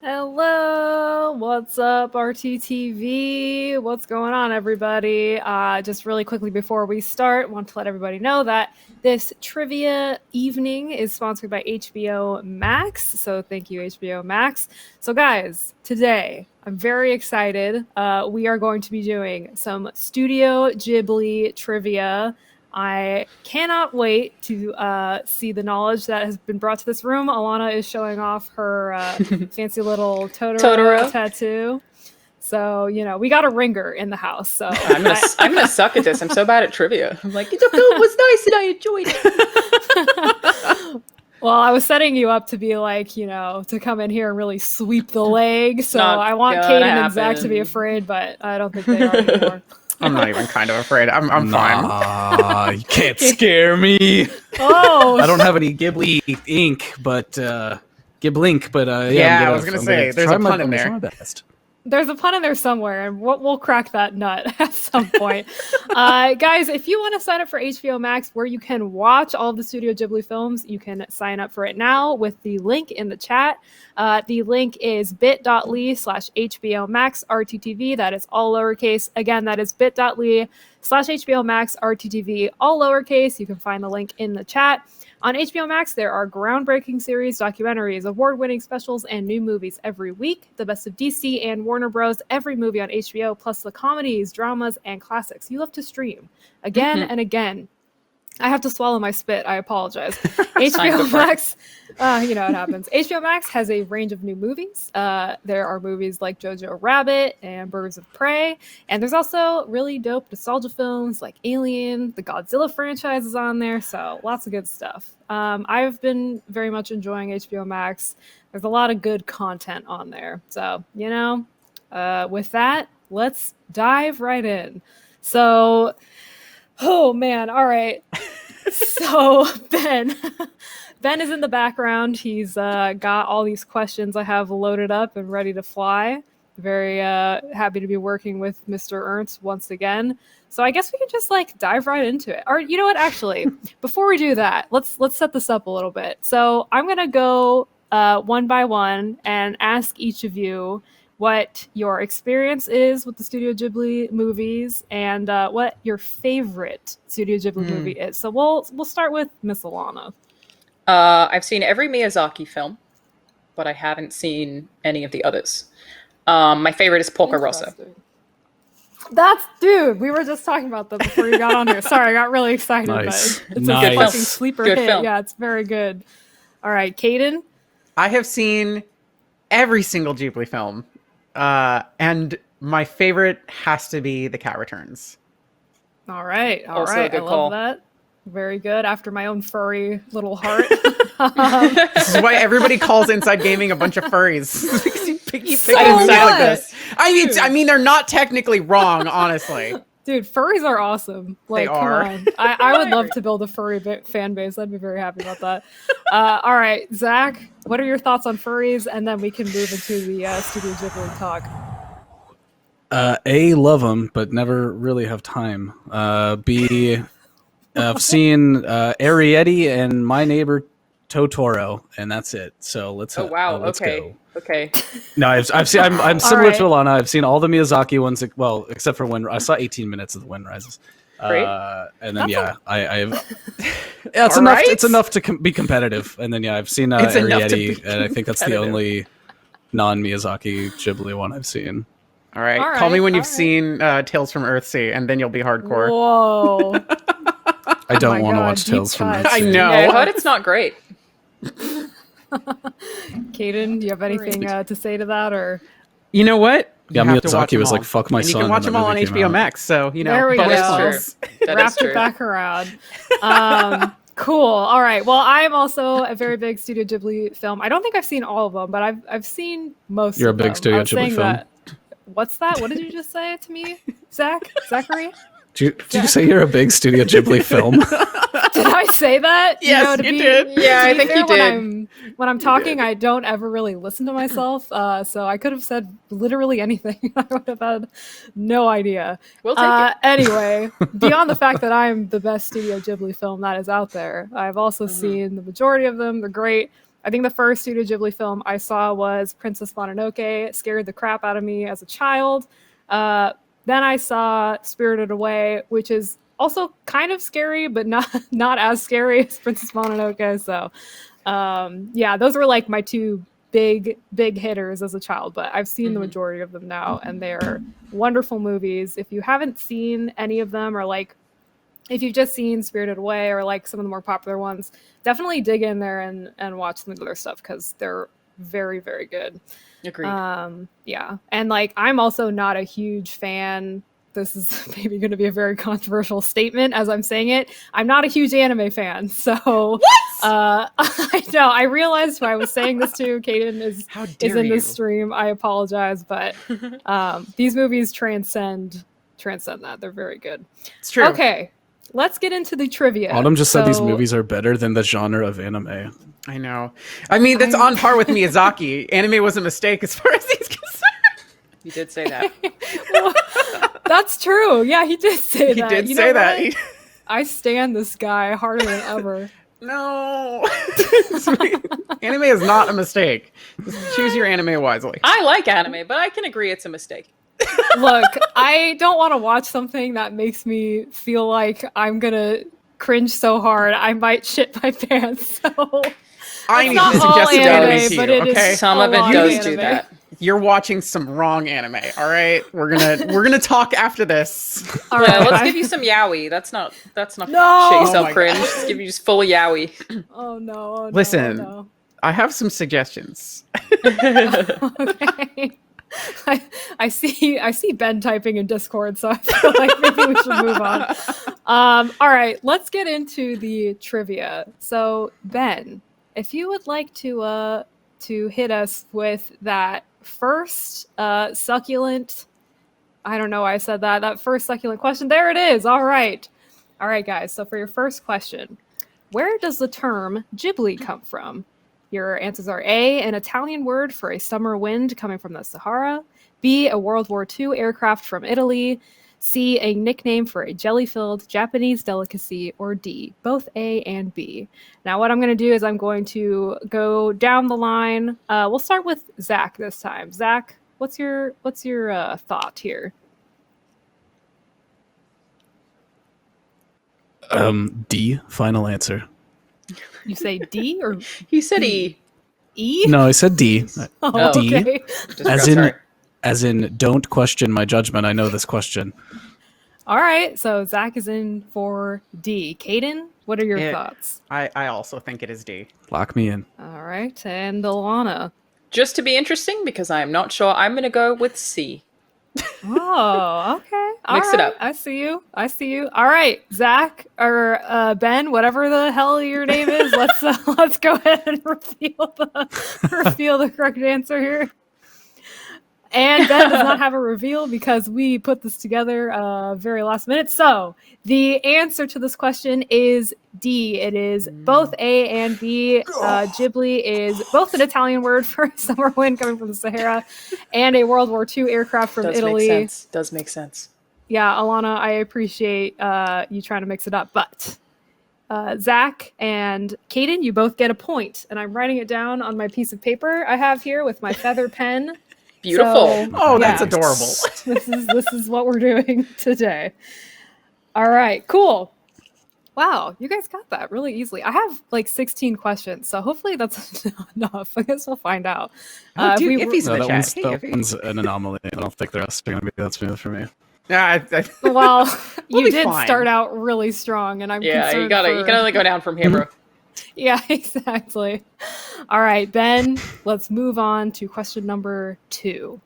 Hello, what's up, RTTV? What's going on, everybody? Just really quickly before we start, want to let everybody know that this trivia evening is sponsored by HBO Max. So thank you, HBO Max. So, guys, today I'm very excited. We are going to be doing some Studio Ghibli trivia. I cannot wait to see the knowledge that has been brought to this room. Alanah is showing off her fancy little Totoro tattoo. So, we got a ringer in the house. So I'm gonna suck at this. I'm so bad at trivia. I'm like, the film was nice and I enjoyed it. Well, I was setting you up to be like, to come in here and really sweep the leg. So I want Kdin and Zach to be afraid, but I don't think they are anymore. I'm not even kind of afraid. I'm fine. You can't scare me. Oh, I don't have any Ghibli ink, but Ghiblink, but yeah, I was gonna say there's a pun in there. My best. There's a pun in there somewhere, and we'll crack that nut at some point. Guys, if you want to sign up for HBO Max, where you can watch all of the Studio Ghibli films, you can sign up for it now with the link in the chat. The link is bit.ly/HBO Max RTTV. That is all lowercase. Again, that is bit.ly/HBO Max RTTV, all lowercase. You can find the link in the chat. On HBO Max, there are groundbreaking series, documentaries, award-winning specials, and new movies every week. The best of DC and Warner Bros. Every movie on HBO, plus the comedies, dramas, and classics you love to stream again and again. I have to swallow my spit. I apologize. HBO Max, it happens. HBO Max has a range of new movies. There are movies like Jojo Rabbit and Birds of Prey. And there's also really dope nostalgia films like Alien. The Godzilla franchise is on there. So lots of good stuff. I've been very much enjoying HBO Max. There's a lot of good content on there. So, with that, let's dive right in. So... Oh man, all right. So Ben is in the background. He's got all these questions I have loaded up and ready to fly. Very happy to be working with Mr. Ernst once again. So I guess we can just dive right into it. Or you know what, actually, before we do that, let's set this up a little bit. So I'm gonna go one by one and ask each of you what your experience is with the Studio Ghibli movies and what your favorite Studio Ghibli movie is. So we'll start with Miss Alanah. I've seen every Miyazaki film, but I haven't seen any of the others. My favorite is Polka Rossa. Dude, we were just talking about that before you got on here. Sorry, I got really excited. Nice. But it's a good fucking sleeper hit. Film. Yeah, it's very good. All right, Kdin? I have seen every single Ghibli film. And my favorite has to be The Cat Returns. All right. Also I love that. Very good. After my own furry little heart. This is why everybody calls Inside Gaming a bunch of furries. You pick so and say like this. I mean, they're not technically wrong, honestly. Dude, furries are awesome. They are. Come on. I would love to build a furry fan base. I'd be very happy about that. All right, Zach, what are your thoughts on furries? And then we can move into the Studio Ghibli talk. A, love them, but never really have time. B, I've seen Arrietty and My Neighbor Totoro, and that's it. So let's go. Okay. No, I'm similar to Alanah. I've seen all the Miyazaki ones, well, except for when I saw 18 minutes of The Wind Rises. Great. And then it's enough. Right? It's enough to be competitive. And then I've seen Arrietty, and I think that's the only non-Miyazaki Ghibli one I've seen. All right. Call me when you've seen Tales from Earthsea, and then you'll be hardcore. Whoa. I don't want to watch Tales from Earthsea. I know. Yeah, I heard it's not great. Kdin, do you have anything to say to that, or? You know what? Yeah, Miyazaki was like, "Fuck my son." You can watch them all on HBO Max, so there we go. Wrapped it back around. Cool. All right. Well, I am also a very big Studio Ghibli film. I don't think I've seen all of them, but I've seen most. of them. You're a big Studio Ghibli film. What's that? What did you just say to me, Zachary? Did you say you're a big Studio Ghibli film? Did I say that? Yes, you did. Yeah, I think you did. When I'm talking, I don't ever really listen to myself, so I could have said literally anything. I would have had no idea. We'll take it. Anyway, beyond the fact that I'm the best Studio Ghibli film that is out there, I've also seen the majority of them. They're great. I think the first Studio Ghibli film I saw was Princess Mononoke. It scared the crap out of me as a child. Then I saw Spirited Away, which is also kind of scary, but not as scary as Princess Mononoke. So, yeah, those were like my two big hitters as a child. But I've seen the majority of them now, and they're wonderful movies. If you haven't seen any of them, or like if you've just seen Spirited Away or like some of the more popular ones, definitely dig in there and watch some of their stuff because they're very, very good. Agreed. Yeah. And like, I'm also not a huge fan. This is maybe going to be a very controversial statement as I'm saying it. I'm not a huge anime fan. So I know, I realized who I was saying this to. Kdin is in this stream. I apologize, but these movies transcend that. They're very good. It's true. Okay. Let's get into the trivia. Autumn just said these movies are better than the genre of anime. I know. I mean, that's on par with Miyazaki. Anime was a mistake as far as he's concerned. You did say that. Well, that's true. Yeah, he did say that. He did say that. I stand this guy harder than ever. No. Anime is not a mistake. Just choose your anime wisely. I like anime, but I can agree it's a mistake. Look, I don't want to watch something that makes me feel like I'm gonna cringe so hard I might shit my pants. So I need not to all suggest anime, anime to you, but it is okay? Some a of it lot does of do anime. that. You're watching some wrong anime, all right? We're gonna talk after this. All Yeah, right. let's give you some yaoi. That's not No! shit Oh yourself my cringe. God. Just give you just full yaoi. Oh no! Oh, no, Listen. oh, no. I have some suggestions. Okay. I see Ben typing in Discord, so I feel like maybe we should move on. All right, let's get into the trivia. So Ben, if you would like to hit us with that first succulent, I don't know why I said that first succulent question. There it is. All right, guys. So for your first question, where does the term Ghibli come from? Your answers are A, an Italian word for a summer wind coming from the Sahara, B, a World War II aircraft from Italy, C, a nickname for a jelly-filled Japanese delicacy, or D, both A and B. Now what I'm going to do is I'm going to go down the line. We'll start with Zach this time. Zach, what's your thought here? D, final answer. You say D or He said E. E? No, I said D. Oh, D. okay. As in, don't question my judgment. I know this question. All right, so Zach is in for D. Kdin, what are your thoughts? I also think it is D. Lock me in. All right, and Alanah. Just to be interesting, because I am not sure, I'm going to go with C. Oh, okay. Mix it up. I see you. All right, Zach or Ben, whatever the hell your name is, let's go ahead and reveal the correct answer here. And Ben does not have a reveal because we put this together very last minute. So the answer to this question is D. It is both A and B. Ghibli is both an Italian word for a summer wind coming from the Sahara and a World War II aircraft from Italy. Does make sense. Yeah, Alanah, I appreciate you trying to mix it up. But Zach and Kdin, you both get a point. And I'm writing it down on my piece of paper I have here with my feather pen. Beautiful. So, That's adorable. This is what we're doing today. All right, cool. Wow, you guys got that really easily. I have like 16 questions, so hopefully that's enough. I guess we'll find out. Iffy's in the chat. That one's an anomaly. I don't think the rest are going to be that smooth for me. Yeah, well, you did fine. start out really strong, and I'm concerned you can only go down from here, bro. Yeah, exactly. All right, Ben, let's move on to question number 2.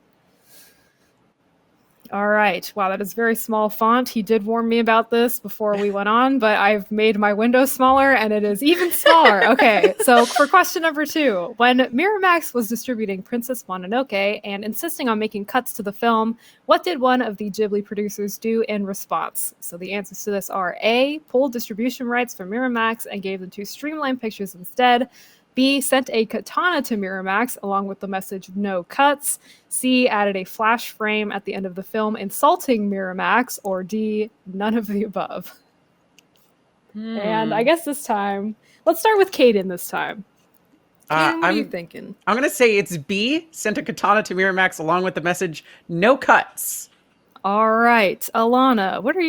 All right. Wow, that is very small font. He did warn me about this before we went on, but I've made my window smaller and it is even smaller. Okay, so for question number 2, when Miramax was distributing Princess Mononoke and insisting on making cuts to the film, what did one of the Ghibli producers do in response? So the answers to this are A, pulled distribution rights from Miramax and gave them to Streamline Pictures instead. B, sent a katana to Miramax along with the message no cuts. C, added a flash frame at the end of the film insulting Miramax. Or D, none of the above. And I guess this time, let's start with Kdin this time. What are you thinking? I'm going to say it's B, sent a katana to Miramax along with the message, no cuts. All right, Alanah, what are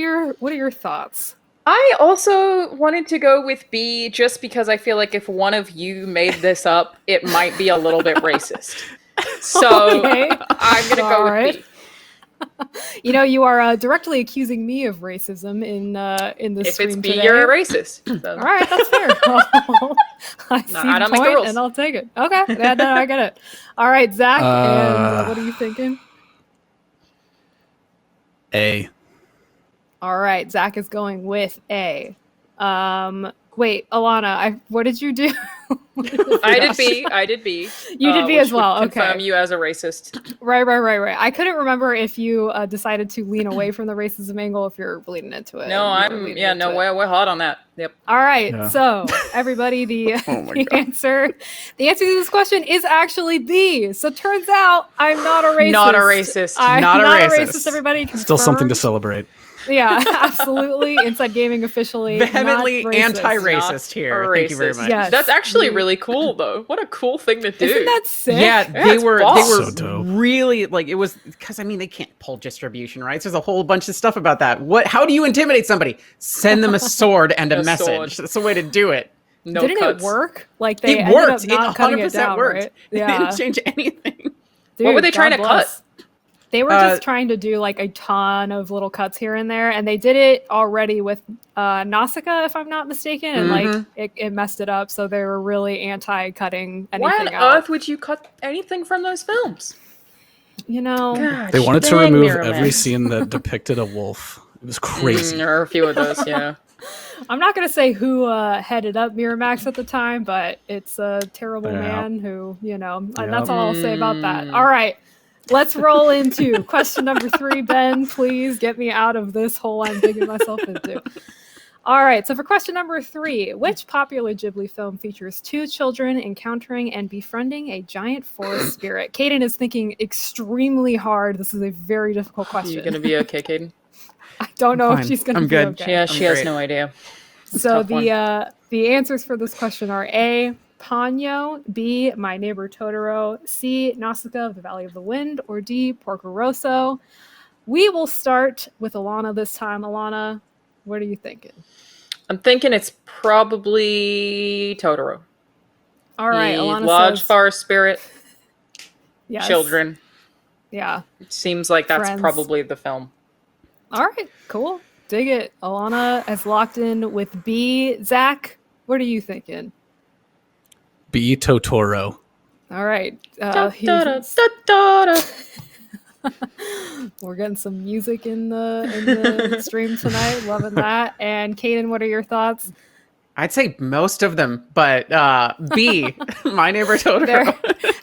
your thoughts? I also wanted to go with B just because I feel like if one of you made this up, it might be a little bit racist. So Okay. I'm going to go with B. You are directly accusing me of racism in this If stream it's B, today. you're a racist. So. All right, that's fair. I see I don't the make the point, rules. and I'll take it. Okay, yeah, no, I get it. All right, Zach, and what are you thinking? A. All right, Zach is going with A. Wait, Alanah, what did you do? I did B. You did B which as well. would Okay. confirm you as a racist. Right. I couldn't remember if you decided to lean away from the racism angle, if you're bleeding into it. No, we're hot on that. Yep. All right. Yeah. So everybody, the answer to this question is actually B. So turns out I'm not a racist. Not a racist. I'm Not a racist. Everybody Still something to confirmed. celebrate. Yeah, absolutely. Inside Gaming officially Vehemently not racist. anti-racist here. Thank you very Racist. much. Yes. That's actually really cool, though. What a cool thing to do. Isn't that sick? Yeah, they it's were boss. So dope. really like it was because they can't pull distribution rights. There's a whole bunch of stuff about that. How do you intimidate somebody? Send them a sword and a message. sword. That's the way to do it. No Didn't cuts. it work? Like they It ended worked. up not It cutting 100% it down, worked. right? It didn't change anything. Dude, What were they trying God to bless. cut? They were just trying to do like a ton of little cuts here and there, and they did it already with Nausicaa, if I'm not mistaken, and like it messed it up. So they were really anti-cutting anything Why on out. earth would you cut anything from those films? God, They wanted to dang, remove Miramax. every scene that depicted a wolf. It was crazy. There are a few of those, yeah. I'm not going to say who headed up Miramax at the time, but it's a terrible Yeah. man who, and Yeah. that's all I'll say about that. All right, let's roll into question number 3. Ben, please get me out of this hole I'm digging myself into. All right, so for question number 3, which popular Ghibli film features 2 children encountering and befriending a giant forest spirit? Kdin is thinking extremely hard. This is a very difficult You question. gonna be okay, Kdin? I don't know Fine. if she's going to I'm be good. okay. Yeah, she I'm has great. no idea. So tough one. the answers for this question are A, Ponyo, B, My Neighbor Totoro, C, Nausicaa of the Valley of the Wind, or D, Porco Rosso. We will start with Alanah this time. Alanah, what are you thinking? I'm thinking it's probably Totoro. All right, The Alanah large says forest spirit, yes. children. Yeah. It seems like that's Friends. probably the film. All right, cool. Dig it. Alanah has locked in with B. Zach, what are you thinking? B. Totoro. All right. Da-da-da-da-da. We're getting some music in the stream tonight. Loving that. And Kdin, what are your thoughts? I'd say most of them, but B, My Neighbor Totoro.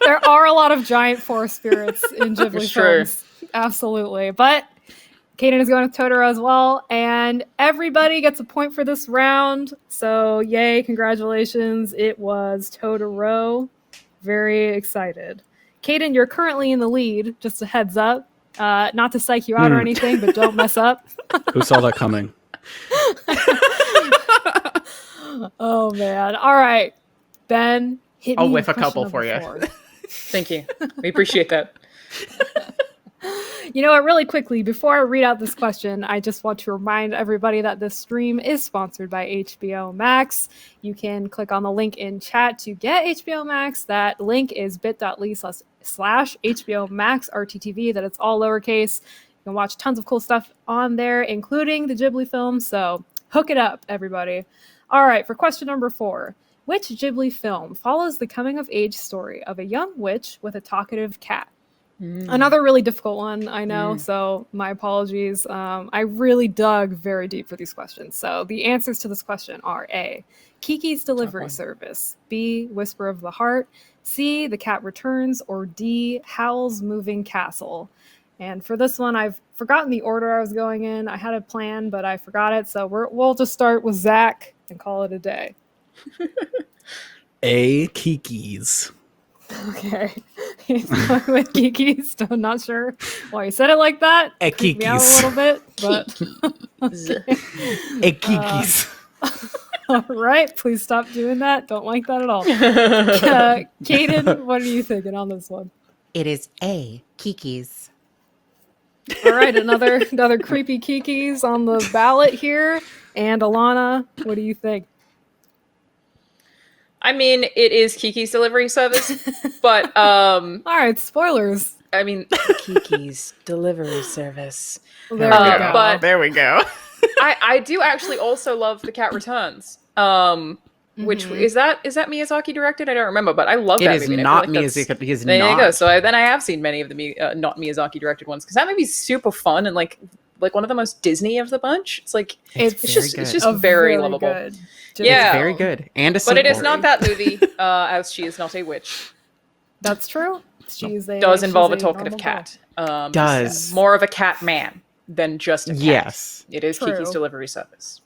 There are a lot of giant forest spirits in Ghibli It's true. films. Absolutely. But Kdin is going with Totoro as well. And everybody gets a point for this round. So yay, congratulations. It was Totoro. Very excited. Kdin, you're currently in the lead. Just a heads up. Not to psych you out or anything, but don't mess up. Who saw that coming? Oh, man. All right. Ben, hit me I'll with whiff a question couple for number you. 4. Thank you. We appreciate that. You know what, really quickly, before I read out this question, I just want to remind everybody that this stream is sponsored by HBO Max. You can click on the link in chat to get HBO Max. That link is bit.ly/HBO Max RTTV. That it's all lowercase. You can watch tons of cool stuff on there, including the Ghibli films. So hook it up, everybody. All right, for question number 4. Which Ghibli film follows the coming-of-age story of a young witch with a talkative cat? Another really difficult one, I know, so my apologies. I really dug very deep for these questions. So the answers to this question are A, Kiki's Delivery Service, B, Whisper of the Heart, C, The Cat Returns, or D, Howl's Moving Castle. And for this one, I've forgotten the order I was going in. I had a plan, but I forgot it. So we'll just start with Zach and call it a day. A. Kiki's. Okay. He's going with Kiki's. I'm not sure why you said it like that. A Creeped me out a Kiki's. little bit, but A Kiki's. All right, please stop doing that. Don't like that at all. Kdin, what are you thinking on this one? It is A, Kiki's. All right, another creepy Kiki's on the ballot here. And Alanah, what do you think? I mean, it is Kiki's Delivery Service, but all right, spoilers. I mean, Kiki's Delivery Service. Well, there we go. But There we go. I do actually also love The Cat Returns. Which is that Miyazaki directed? I don't remember, but I love that movie. It is not Miyazaki. He is there not. you go. So then I have seen many of the not Miyazaki directed ones because that movie's super fun and like one of the most Disney of the bunch. It's like it's just very lovable. Good. Yeah, it's very good. And a sequel. But it is not that movie, as she is not a witch. That's true. Does involve a talkative cat. Does more of a cat man than just a cat. Yes, it is true. Kiki's Delivery Service.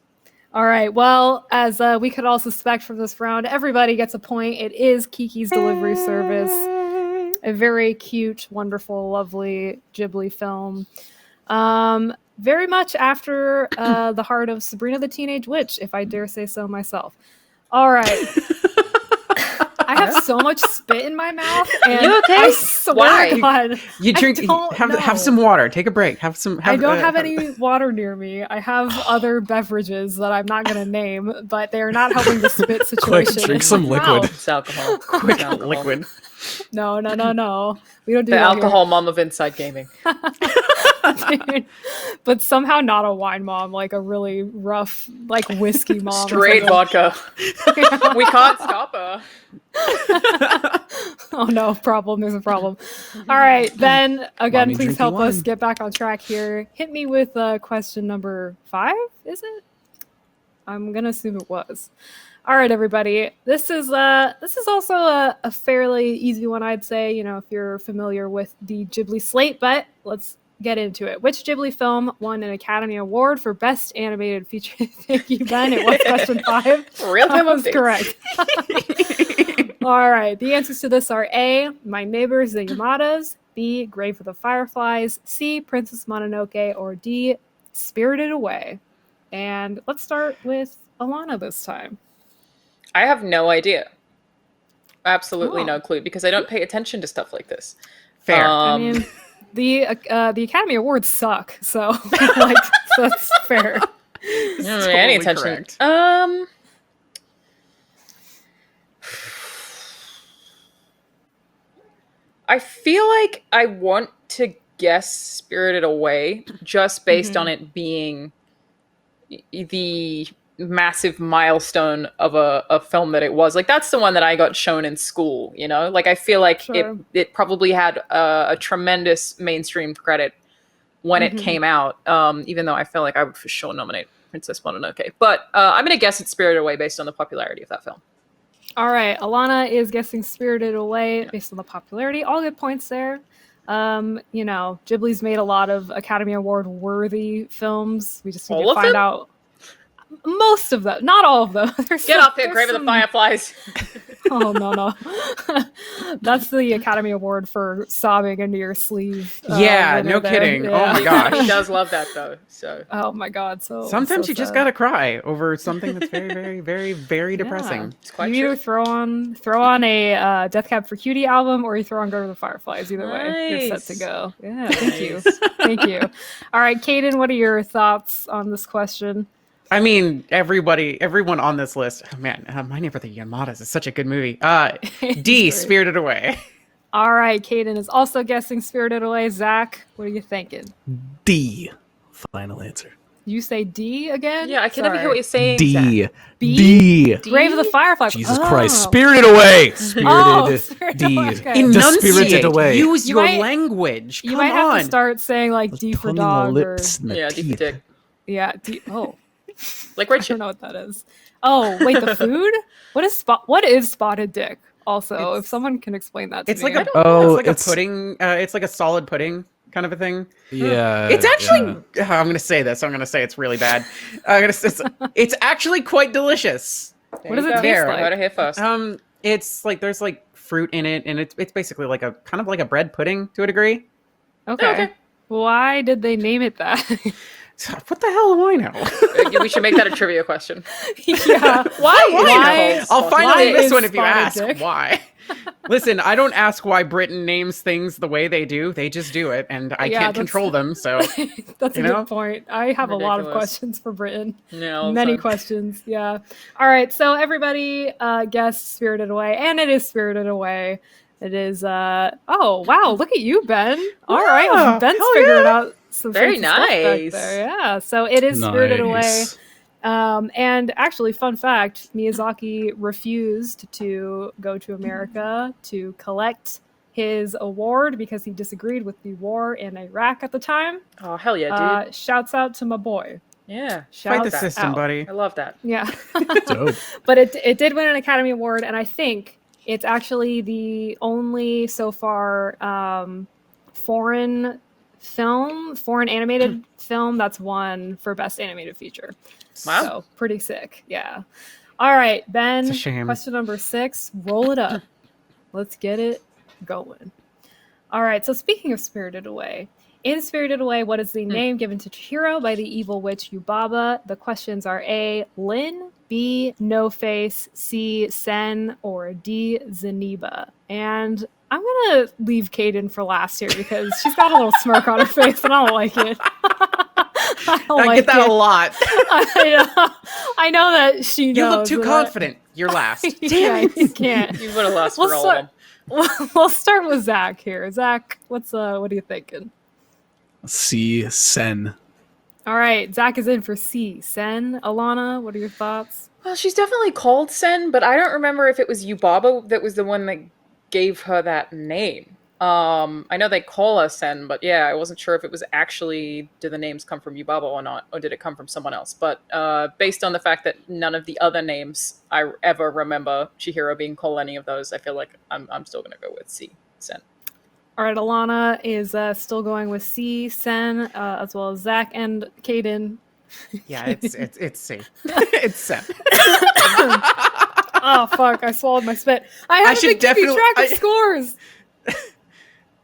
All right. Well, as we could all suspect from this round, everybody gets a point. It is Kiki's Delivery Service. A very cute, wonderful, lovely Ghibli film. Very much after the heart of Sabrina the Teenage Witch, if I dare say so myself. All right. I have so much spit in my mouth, and you okay? I swear to God, you drink. Have some water. Take a break. I don't have any water near me. I have other beverages that I'm not going to name, but they are not helping the spit situation. Quick, drink some liquid. It's alcohol. Quick liquid. No. We don't do the that alcohol mom of Inside Gaming. Dude, but somehow not a wine mom, like a really rough, like whiskey mom. Straight vodka. We can't stop her. Oh no, there's a problem. All right, then again, Mommy please help drinking us wine. get back on track here. Hit me with question number 5, is it? I'm gonna assume it was. All right, everybody. This is also a fairly easy one, I'd say. You know, if you're familiar with the Ghibli slate, but let's get into it. Which Ghibli film won an Academy Award for Best Animated Feature? Thank you, Ben. It was question 5. Real-time That was updates. correct. All right. The answers to this are A, My Neighbors the Yamadas, B, Grave of the Fireflies, C, Princess Mononoke, or D, Spirited Away. And let's start with Alanah this time. I have no idea. Absolutely no clue because I don't pay attention to stuff like this. Fair. I mean, the Academy Awards suck, so like that's fair. Any attention. Correct. I feel like I want to guess Spirited Away just based on it being the massive milestone of a film that it was. Like that's the one that I got shown in school, you know? Like I feel like it probably had a tremendous mainstream credit when it came out, even though I feel like I would for sure nominate Princess Mononoke. But I'm going to guess it's Spirited Away based on the popularity of that film. All right, Alanah is guessing Spirited Away based on the popularity. All good points there. You know, Ghibli's made a lot of Academy Award worthy films. We just need to find out most of them, not all of them. Get off there, Grave of the Fireflies. Oh no. That's the Academy Award for sobbing into your sleeve. Yeah, no kidding. Yeah. Oh my gosh. He does love that though. So. Oh my god. So sometimes so you just sad. gotta cry over something that's very, very, very, very depressing. It's quite You true. either throw on a Death Cab for Cutie album, or you throw on Go to the Fireflies. Either way, you're set to go. Yeah, thank you, thank you. All right, Kdin, what are your thoughts on this question? I mean, everyone on this list. Oh man, My Neighbor the Yamadas is such a good movie. D, Spirited Away. All right, Kdin is also guessing Spirited Away. Zach, what are you thinking? D. Final answer. You say D again? Yeah, I can never hear what you're saying. D. Zach. D. Grave of the Fireflies. Jesus Christ. Spirited Away. Spirited D. Okay. Enunciate. Spirited Away. Use You your might- language. You Come might have on. to start saying like D for Pulling the dog lips or and the Yeah, deep teeth. dick. yeah. D. Oh, Like I Richard. don't know what that is. Oh, wait, the food? What is spotted dick? Also, if someone can explain that to It's me. like a pudding. It's like a solid pudding kind of a thing. Yeah. It's actually. I'm gonna say this. I'm gonna say it's really bad. I'm gonna say it's actually quite delicious. What does it taste like? Heard it here first. It's like there's like fruit in it, and it's basically like a kind of like a bread pudding to a degree. Okay. Okay. Why did they name it that? What the hell do I know? We should make that a trivia question. Yeah. Why? I'll finally miss one if you Spotted ask Dick? why. Listen, I don't ask why Britain names things the way they do. They just do it, and I can't control them. So that's a good point. I have a lot of Ridiculous. questions for Britain. No, Many questions. Yeah. All right. So everybody guessed Spirited Away, and it is Spirited Away. It is. Oh wow! Look at you, Ben. All right, Yeah, Ben's hell figured yeah. out some Very fancy stuff back nice. there. Yeah. So it is Spirited Away. Nice. And actually, fun fact, Miyazaki refused to go to America to collect his award because he disagreed with the war in Iraq at the time. Oh, hell yeah, dude. Shouts out to my boy. Yeah. Fight the Shouts system, out. buddy. I love that. Yeah. Dope. But it did win an Academy Award, and I think it's actually the only so far foreign animated film that's won for Best Animated Feature. Wow. So pretty sick. Yeah. All right, Ben. It's a shame. Question number 6. Roll it up. Let's get it going. All right. So speaking of Spirited Away, in Spirited Away, what is the name given to Chihiro by the evil witch Yubaba? The questions are A, Lin, B, No Face, C, Sen, or D, Zeniba. And I'm going to leave Kdin for last here because she's got a little smirk on her face and I don't like it. I get that a lot. I know that she knows. You look too that confident. You're last. Yeah, you can't. You would have lost We'll for all of them. We'll start with Zach here. Zach, what are you thinking? C. Sen. All right, Zach is in for C. Sen. Alanah, what are your thoughts? Well, she's definitely called Sen, but I don't remember if it was Yubaba that was the one that gave her that name. I know they call her Sen, but yeah, I wasn't sure if it was actually, did the names come from Yubaba or not, or did it come from someone else? But based on the fact that none of the other names I ever remember Chihiro being called any of those, I feel like I'm still going to go with C. Sen. All right, Alanah is still going with C. Sen, as well as Zach and Kdin. Yeah, it's C. It's Sen. Oh fuck! I swallowed my spit. I haven't should been keeping definitely- track of scores.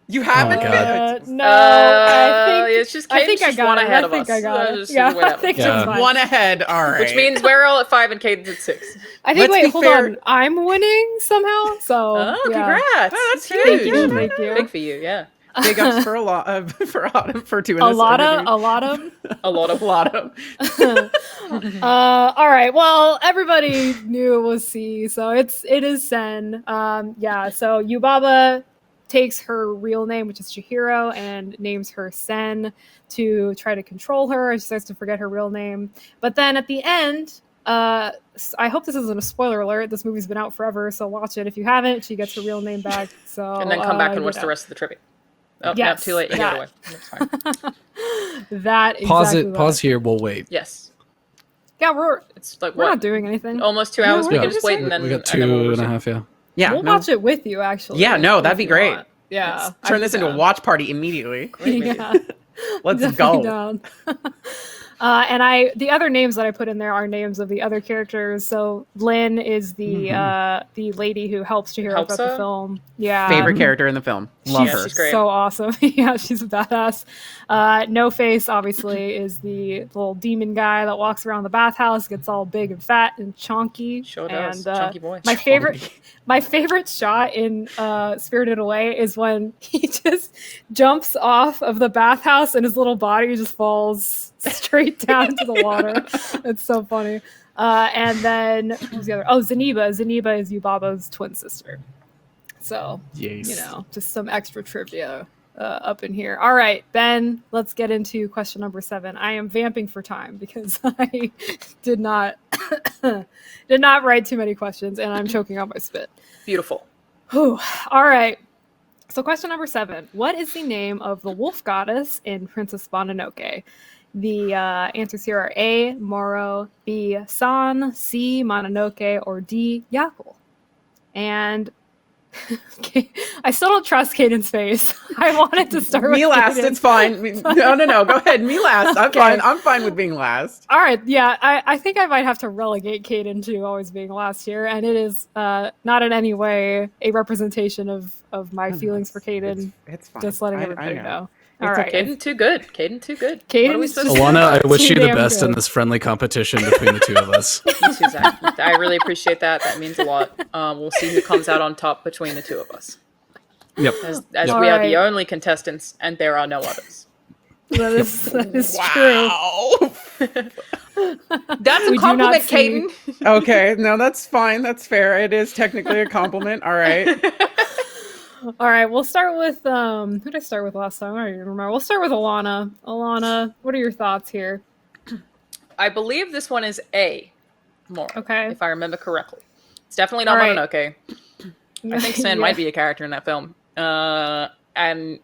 You haven't? Oh my God. No, I think it's just I think Kdin's I just got one it. ahead I of think us. I got it. Just Yeah, wait I up. think Yeah. it's fine. One ahead. All right. Which means we're all at 5 and Kdin's at 6. I think. Let's be Wait, hold fair- on. I'm winning somehow. So Oh, yeah. congrats! Oh, that's huge. Thank you. Thank you. Big for you, yeah. Big ups for a lot of for Autumn for doing A this. lot everything. A lot of A lot of. All right. Well, everybody knew it was C, so it is Sen. Yeah. So Yubaba takes her real name, which is Chihiro, and names her Sen to try to control her. She starts to forget her real name, but then at the end, I hope this isn't a spoiler alert. This movie's been out forever, so watch it if you haven't. She gets her real name back. So and then come back and you watch know. the rest of the trivia. Oh, Yes, no, too late. You that. gave it away. That's fine. That Pause exactly it. Pause that. here. We'll wait. Yes. Yeah, we're It's like not what? doing anything. Almost 2 hours. No, We we're can just wait and then we got and then we'll 2.5. watch it. Yeah. Yeah. We'll no. watch it with you, actually. Yeah, no, if that'd be you great. want. Yeah. Let's turn this into a watch party immediately. Yeah. Let's Definitely go. down. And the other names that I put in there are names of the other characters. So Lynn is the lady who helps Chihiro Helps throughout the her? film. Yeah. Favorite character in the film. Love She's her. She's great. so awesome. Yeah, she's a badass. No Face, obviously, is the little demon guy that walks around the bathhouse, gets all big and fat and chonky. Sure does. And Chunky boy. my favorite shot in Spirited Away is when he just jumps off of the bathhouse and his little body just falls straight down into the water. It's so funny. And then what was the other? Oh, Zeniba. Zeniba is Yubaba's twin sister. So, Yes. you know, just some extra trivia up in here. All right, Ben, let's get into question number 7. I am vamping for time because I did not write too many questions and I'm choking on my spit. Beautiful. Whew. All right. So question number 7. What is the name of the wolf goddess in Princess Mononoke? The answers here are A, Moro, B, San, C, Mononoke, or D, Yakul. And I still don't trust Kdin's face. I wanted to start with Me last. Kdin. It's fine. No. Go ahead. Me last. I'm Okay. fine. I'm fine with being last. All right, yeah, I think I might have to relegate Kdin to always being last here, and it is not in any way a representation of my feelings for Kdin. It's fine. Just letting I everybody know. know. All right. Kdin, too good. Kdin, too good. Kdin's What are we supposed to do? Alanah, I wish you the Damn best in good. this friendly competition between the two of us. You too, Zach. I really appreciate that. That means a lot. We'll see who comes out on top between the two of us. Yep. As Yep. we are the only contestants, and there are no others. That is Wow. That's a We do not compliment, see- Kdin. Okay, no, that's fine. That's fair. It is technically a compliment. All right. true. All right, we'll start with who did I start with last time? I don't even remember. We'll start with Alanah. Alanah, what are your thoughts here? I believe this one is A. More. Okay. If I remember correctly. It's definitely not All right. Mononoke. I think Sin might be a character in that film. And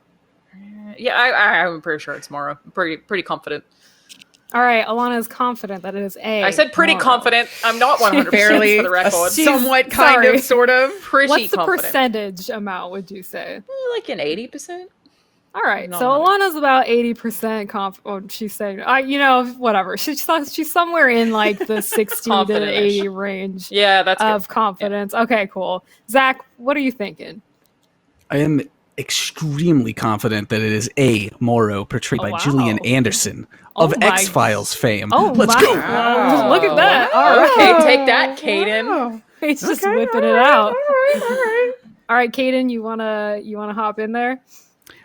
yeah, I'm pretty sure it's Moro. Pretty confident. All right, Alana is confident that it is A. I said pretty Moro. confident. I'm not 100% Barely, for the record. She's- somewhat, kind sorry. of, sort of. Pretty What's the confident. percentage amount, would you say? Like an 80%? All right, Not so 100. Alana's about 80% confident. Oh, she's saying, whatever. She's somewhere in like the 60 to Confident-ish. 80 range Yeah, that's good. of confidence. Okay, cool. Zach, what are you thinking? I am extremely confident that it is A. Moro, portrayed Oh, by wow. Gillian Anderson of Oh my- X-Files fame. Oh, Let's my- go! Wow. Look at that. Wow. All right. Okay, take that, Kdin. Wow. He's just Okay, whipping all it right, out. All right. All right, Kdin, you wanna hop in there?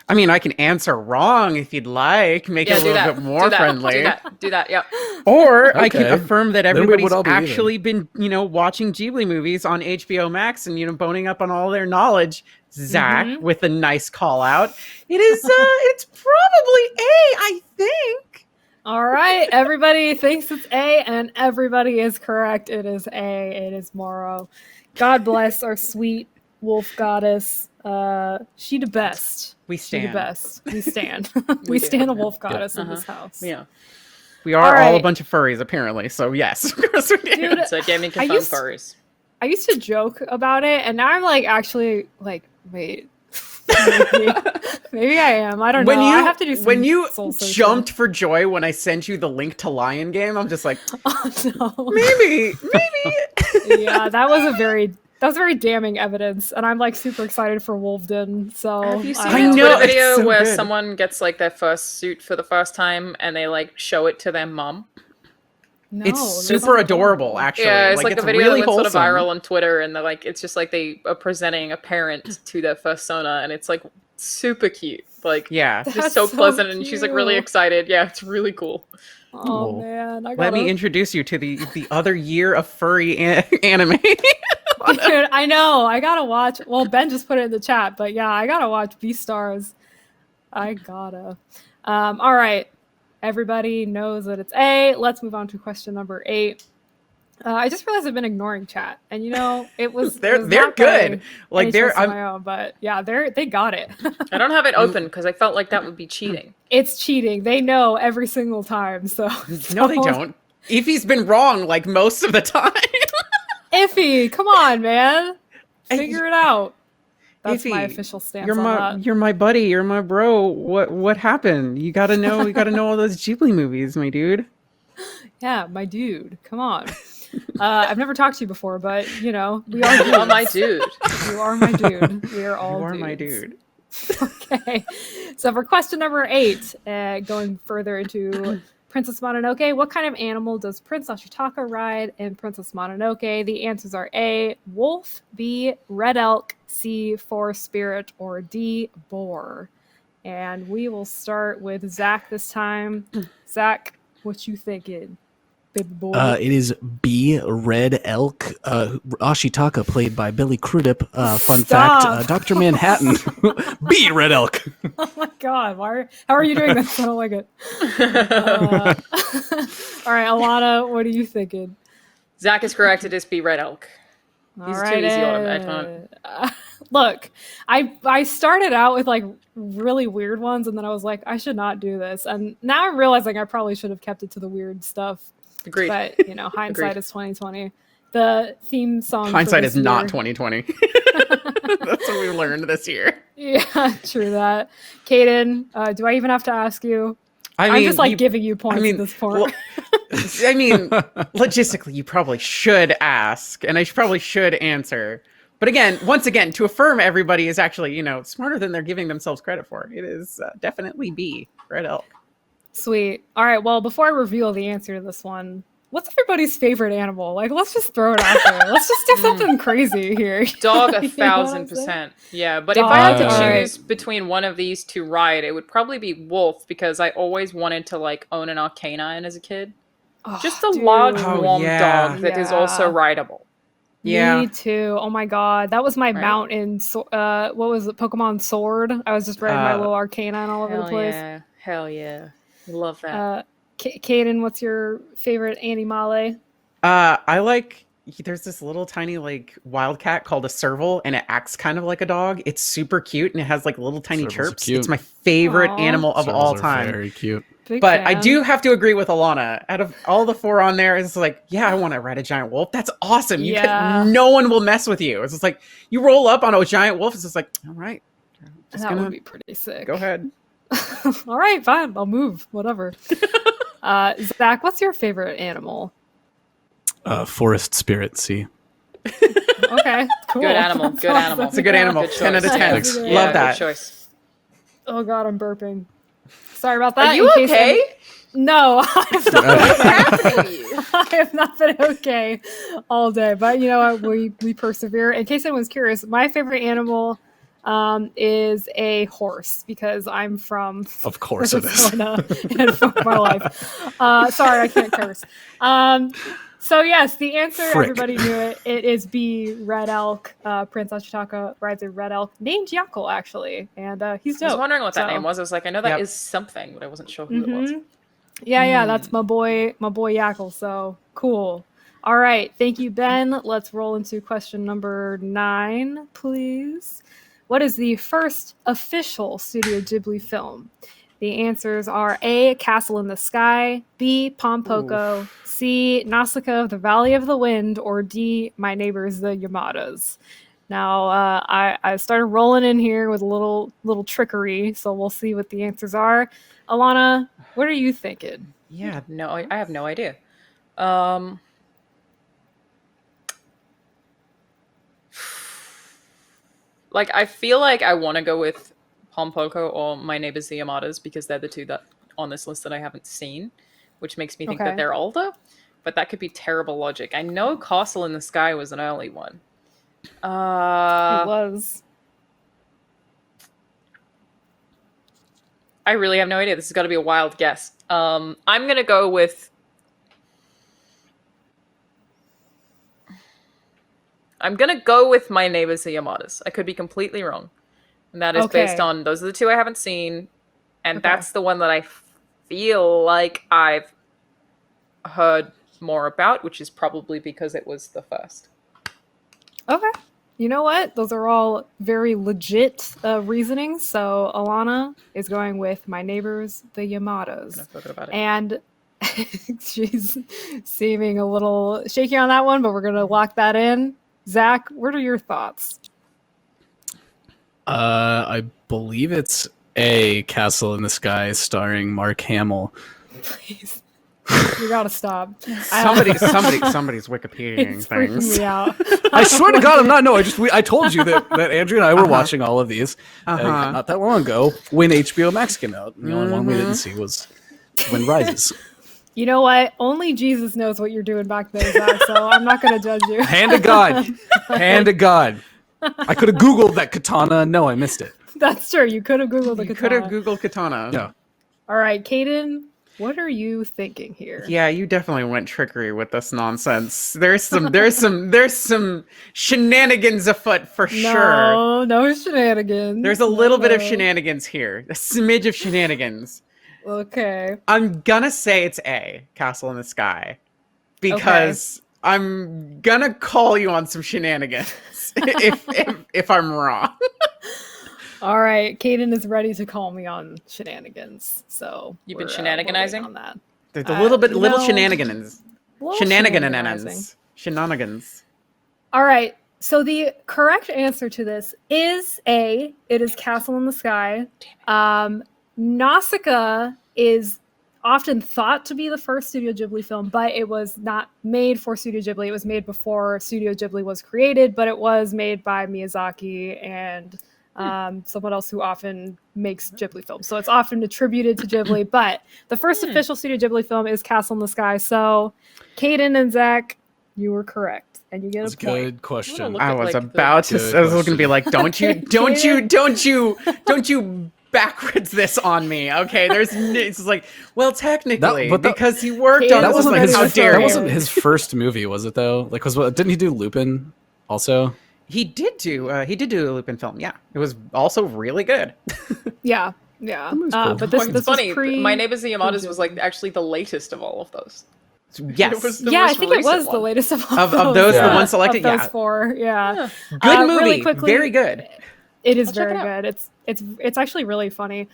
I mean, I can answer wrong if you'd like, make Yeah, it a do little that. bit more do that. friendly. Do that. Yep. Or I can Okay. affirm that Then we everybody's would all be even. actually been, watching Ghibli movies on HBO Max and, boning up on all their knowledge. Zach, Mhm. with a nice call out. It is, it's probably A, I think. All right, everybody thinks it's A, and everybody is correct. It is A. It is Moro. God bless our sweet wolf goddess. She the best. We She the stand. best. We stand. We we do. stand a wolf goddess in Uh-huh. this house. Yeah. We are All all a right. bunch of furries, apparently. So, yes, of course we do. Dude, So gaming I confirmed used- furries. I used to joke about it, and now I'm like, actually, like, wait. Maybe I am. I don't know. I have to do some when you soul searching. jumped for joy when I sent you the link to Lion Game, I'm just like, Oh, no. maybe. Yeah, that was very damning evidence, and I'm like super excited for Wolfden. So Have you seen I the know, Twitter it's video so where good. someone gets like their first suit for the first time and they like show it to their mum? No, It's this super is adorable, actually. Yeah, it's like the video really that went sort of wholesome. viral on Twitter, and they're like, it's just like they are presenting a parent to their first Sona, and it's like super cute, like Yeah. just That's so so pleasant, and she's like really cute. excited. Yeah, it's really cool. Oh Cool. man, I Let gotta... me introduce you to the other year of furry anime. Dude, I know. I gotta watch. Well, Ben just put it in the chat, but yeah, I gotta watch Beastars. I gotta. All right. Everybody knows that it's A. Let's move on to question number 8. I just realized I've been ignoring chat, and it was they're it was they're not by good. any Like choice of I'm my own, but yeah, they got it. I don't have it open because I felt like that would be cheating. It's cheating. They know every single time. So no, they don't. Ify's been wrong like most of the time. Iffy, come on, man, figure it out. That's my Iffy, official stance You're on my that. you're my buddy. You're my bro. What happened? You gotta know. You gotta know all those Ghibli movies, my dude. Yeah, my dude. Come on. I've never talked to you before, but we are You are my dudes. dude. You are my dude. We are all You are dudes. my dude. Okay. So for question number 8, going further into Princess Mononoke, what kind of animal does Prince Ashitaka ride in Princess Mononoke? The answers are A, wolf, B, red elk, C, forest spirit, or D, boar. And we will start with Zach this time. Zach, what you thinking, baby boy? It is B. Red Elk. Ashitaka, played by Billy Crudup. Fun Stop. fact: Dr. Manhattan. B. Red Elk. Oh my god, how are you doing this? I don't like it. All right, Alanah, what are you thinking? Zach is correct. It is B. Red Elk. These are too easy on Look, I started out with like really weird ones, and then I was like, I should not do this, and now I'm realizing I probably should have kept it to the weird stuff. Agreed. But hindsight Agreed. is 2020. The theme song. for Hindsight this is not year- 2020. That's what we learned this year. Yeah, true that. Kdin, do I even have to ask you? I I'm just like giving you points at this point. well, I mean, logistically, you probably should ask, and I probably should answer. But again, once again, to affirm everybody is actually, smarter than they're giving themselves credit for. It is definitely B, red elk. Sweet. All right. Well, before I reveal the answer to this one, what's everybody's favorite animal? Like, let's just throw it out there. Let's just do something crazy here. Dog, You know what I'm 1,000%. Yeah, but Dog, if I had to alright. choose between one of these to ride, it would probably be wolf because I always wanted to like own an canine as a kid. Oh, Just a dude. large, Oh, warm yeah. dog that is also rideable. Yeah. Me too. Oh my god, that was my Right? mount in what was it? Pokemon Sword. I was just riding my little Arcanine all over the place. Yeah. Hell yeah. Love that. Kdin, what's your favorite animale? I like. There's this little tiny like wildcat called a serval, and it acts kind of like a dog. It's super cute, and it has like little tiny Servals are chirps. cute. It's my favorite Aw. animal of all Servals are time. Very cute. Big But I fan. do have to agree with Alanah. Out of all the 4 on there, it's like, yeah, I want to ride a giant wolf. That's awesome. Yeah. No one will mess with you. It's just like you roll up on a giant wolf. It's just like, all right, That would be pretty sick. go ahead. All right, fine. I'll move. Whatever. Zach, what's your favorite animal? Forest spirit. C. Okay, cool. Good animal. That's Good awesome. animal. It's a good animal. Good 10 out of choice. 10. Thanks. Yeah, Love that. Good choice. Oh god, I'm burping. Sorry about that. Are you in case okay? No, I've not, What's happening to you? I have not been okay all day. But you know what? We persevere. In case anyone's curious, my favorite animal is a horse because I'm from Of course it is. Arizona and fuck my life. Sorry, I can't curse. So yes, the answer, Frick. everybody knew it. It is B, red elk. Prince Ashitaka rides a red elk named Yackle, actually, and he's dope. I was wondering what that So- name was. I was like, I know that Yep. is something, but I wasn't sure who it was. Mhm. Yeah, that's my boy Yackle. So cool. All right, thank you, Ben. Let's roll into question number 9, please. What is the first official Studio Ghibli film? The answers are A, Castle in the Sky, B, Pompoko, C, Nausicaa of the Valley of the Wind, or D, My Neighbors the Yamadas. Now, I started rolling in here with a little trickery, so we'll see what the answers are. Alanah, what are you thinking? Yeah. No, I have no idea. Like, I feel like I want to go with Pompoko or My Neighbors the Yamadas because they're the two that on this list that I haven't seen, which makes me think Okay. that they're older. But that could be terrible logic. I know Castle in the Sky was an early one. It was. I really have no idea. This has got to be a wild guess. I'm gonna go with. I'm gonna go with My Neighbors the Yamadas. I could be completely wrong, and that is based Okay. on those are the two I haven't seen, and Okay. that's the one that I feel like I've heard more about, which is probably because it was the first. Okay. You know what? Those are all very legit reasonings. So Alanah is going with My Neighbors the I'm Yamadas. gonna forget about it. And she's seeming a little shaky on that one, but we're going to lock that in. Zach, what are your thoughts? I believe it's A, Castle in the Sky, starring Mark Hamill. Please. You gotta stop. Somebody's Wikipediaing It's freaking things. me out. I swear to God, I'm not. No, I told you that Andrew and I were watching all of these not that long ago when HBO Max came out. And the only one we didn't see was Wind Rises. You know what? Only Jesus knows what you're doing back there, Zach, so I'm not gonna judge you. Hand to God. Hand to God. I could have Googled that katana. No, I missed it. That's true. You could have Googled the You katana. could have Googled katana. Yeah. All right, Kdin, what are you thinking here? Yeah, you definitely went trickery with this nonsense. There's some shenanigans afoot for sure. No shenanigans. There's a little bit of No. shenanigans here. A smidge of shenanigans. Okay. I'm gonna say it's A, Castle in the Sky. Because I'm gonna call you on some shenanigans if I'm wrong. All right, Kdin is ready to call me on shenanigans. So You've been we're shenaniganizing? waiting on that. There's a little no. shenanigans. Little Shenanigans. Shenanigans. All right. So the correct answer to this is A. It is Castle in the Sky. Nausicaa is often thought to be the first Studio Ghibli film, but it was not made for Studio Ghibli. It was made before Studio Ghibli was created, but it was made by Miyazaki and someone else who often makes Ghibli films. So it's often attributed to Ghibli, but the first official Studio Ghibli film is Castle in the Sky. So Kdin and Zach, you were correct. And you get a point. Good question. I was about to. I was looking to be like, don't you backwards this on me. Okay, it's like, well, technically, because he worked on that wasn't his. How dare that you. wasn't his first movie, was it though? Like, didn't he do Lupin also? He did do a Lupin film. Yeah, it was also really good. Yeah. Cool. But this it's funny. was My Neighbors the Yamadas was like actually the latest of all of those. Yes. I think it was the latest of all of those. The one selected. Of those four. Yeah. Good movie. Really quickly, very good. It is very good. It's actually really funny,